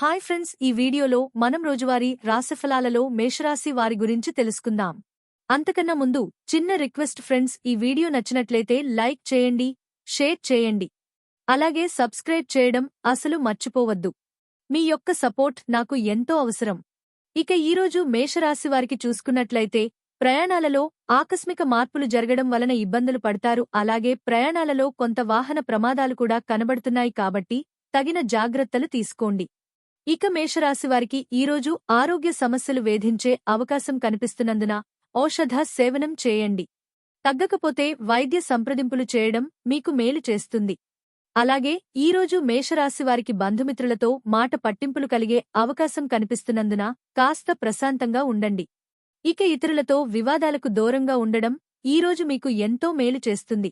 Hi friends, ఈ వీడియోలో మనం రోజువారీ రాశిఫలాలలో మేషరాశి వారి గురించి తెలుసుకుందాం. అంతకన్నా ముందు చిన్న రిక్వెస్ట్ ఫ్రెండ్స్, ఈ వీడియో నచ్చినట్లయితే లైక్ చేయండి, షేర్ చేయండి. అలాగే సబ్స్క్రైబ్ చేయడం అసలు మర్చిపోవద్దు. మీ యొక్క సపోర్ట్ నాకు ఎంతో అవసరం. ఇక ఈరోజు మేషరాశి వారికి చూసుకున్నట్లయితే ప్రయాణాలలో ఆకస్మిక మార్పులు జరగడం వలన ఇబ్బందులు పడతారు. అలాగే ప్రయాణాలలో కొంత వాహన ప్రమాదాలు కూడా కనబడుతున్నాయి కాబట్టి తగిన జాగ్రత్తలు తీసుకోండి. ఇక మేషరాశివారికి ఈరోజు ఆరోగ్య సమస్యలు వేధించే అవకాశం కనిపిస్తున్నందున ఔషధ సేవనం చేయండి. తగ్గకపోతే వైద్య సంప్రదింపులు చేయడం మీకు మేలు చేస్తుంది. అలాగే ఈరోజు మేషరాశివారికి బంధుమిత్రులతో మాట పట్టింపులు కలిగే అవకాశం కనిపిస్తున్నందున కాస్త ప్రశాంతంగా ఉండండి. ఇక ఇతరులతో వివాదాలకు దూరంగా ఉండడం ఈరోజు మీకు ఎంతో మేలు చేస్తుంది.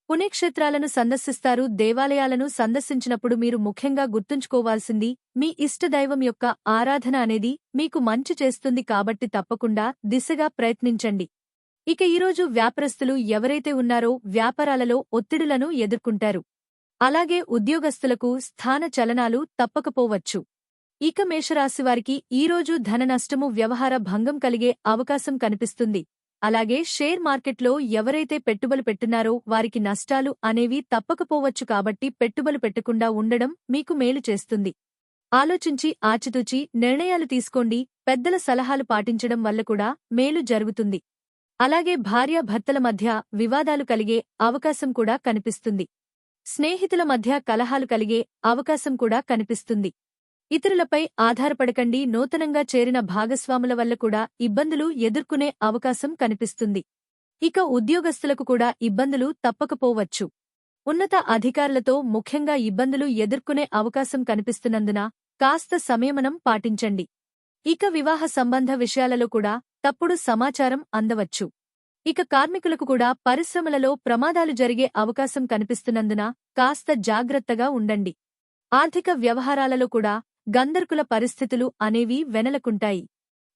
పుణ్యక్షేత్రాలను సందర్శిస్తారు. దేవాలయాలను సందర్శించినప్పుడు మీరు ముఖ్యంగా గుర్తుంచుకోవాల్సింది మీ ఇష్టదైవం యొక్క ఆరాధన అనేది మీకు మంచి చేస్తుంది కాబట్టి తప్పకుండా దిశగా ప్రయత్నించండి. ఇక ఈరోజు వ్యాపారస్తులు ఎవరైతే ఉన్నారో వ్యాపారాలలో ఒత్తిడులను ఎదుర్కొంటారు. అలాగే ఉద్యోగస్తులకు స్థాన చలనాలు తప్పకపోవచ్చు. ఇక మేషరాశివారికి ఈరోజు ధన నష్టము, వ్యవహార భంగం కలిగే అవకాశం కనిపిస్తుంది. అలాగే షేర్ మార్కెట్లో ఎవరైతే పెట్టుబడులు పెట్టున్నారో వారికి నష్టాలు అనేవి తప్పకపోవచ్చు కాబట్టి పెట్టుబడులు పెట్టకుండా ఉండడం మీకు మేలు చేస్తుంది. ఆలోచించి ఆచితూచి నిర్ణయాలు తీసుకోండి. పెద్దల సలహాలు పాటించడం వల్ల కూడా మేలు జరుగుతుంది. అలాగే భార్యాభర్తల మధ్య వివాదాలు కలిగే అవకాశం కూడా కనిపిస్తుంది. స్నేహితుల మధ్య కలహాలు కలిగే అవకాశం కూడా కనిపిస్తుంది. ఇతరులపై ఆధారపడకండి. నూతనంగా చేరిన భాగస్వాముల వల్ల కూడా ఇబ్బందులు ఎదుర్కొనే అవకాశం కనిపిస్తుంది. ఇక ఉద్యోగస్తులకు కూడా ఇబ్బందులు తప్పకపోవచ్చు. ఉన్నత అధికారులతో ముఖ్యంగా ఇబ్బందులు ఎదుర్కొనే అవకాశం కనిపిస్తున్నందున కాస్త సంయమనం పాటించండి. ఇక వివాహ సంబంధ విషయాలలో కూడా తప్పుడు సమాచారం అందవచ్చు. ఇక కార్మికులకు కూడా పరిశ్రమలలో ప్రమాదాలు జరిగే అవకాశం కనిపిస్తున్నందున కాస్త జాగ్రత్తగా ఉండండి. ఆర్థిక వ్యవహారాలలో కూడా గందరగోళ పరిస్థితులు అనేవి వెనలకుంటాయి.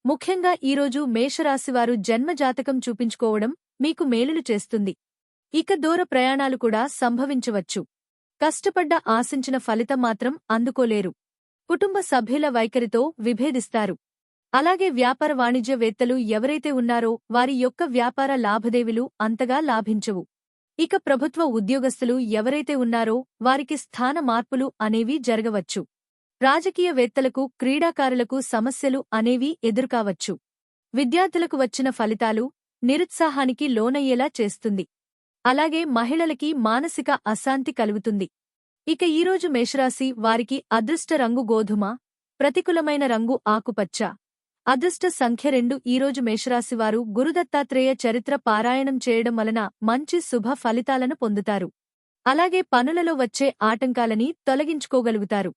ముఖ్యంగా ఈరోజు మేషరాశివారు జన్మజాతకం చూపించుకోవడం మీకు మేలులు చేస్తుంది. ఇక దూర ప్రయాణాలు కూడా సంభవించవచ్చు. కష్టపడ్డ ఆశించిన ఫలితం మాత్రం అందుకోలేరు. కుటుంబ సభ్యుల వైఖరితో విభేదిస్తారు. అలాగే వ్యాపార వాణిజ్యవేత్తలు ఎవరైతే ఉన్నారో వారి యొక్క వ్యాపార లాభదేవీలు అంతగా లాభించవు. ఇక ప్రభుత్వ ఉద్యోగస్తులు ఎవరైతే ఉన్నారో వారికి స్థాన మార్పులు అనేవి జరగవచ్చు. రాజకీయవేత్తలకు, క్రీడాకారులకు సమస్యలు అనేవి ఎదురుకావచ్చు. విద్యార్థులకు వచ్చిన ఫలితాలు నిరుత్సాహానికి లోనయ్యేలా చేస్తుంది. అలాగే మహిళలకి మానసిక అశాంతి కలుగుతుంది. ఇక ఈరోజు మేషరాశి వారికి అదృష్ట రంగు గోధుమ, ప్రతికూలమైన రంగు ఆకుపచ్చ. అదృష్ట సంఖ్య 2. ఈరోజు మేషరాశివారు గురుదత్తాత్రేయ చరిత్ర పారాయణం చేయడం వలన మంచి శుభ ఫలితాలను పొందుతారు. అలాగే పనులలో వచ్చే ఆటంకాలని తొలగించుకోగలుగుతారు.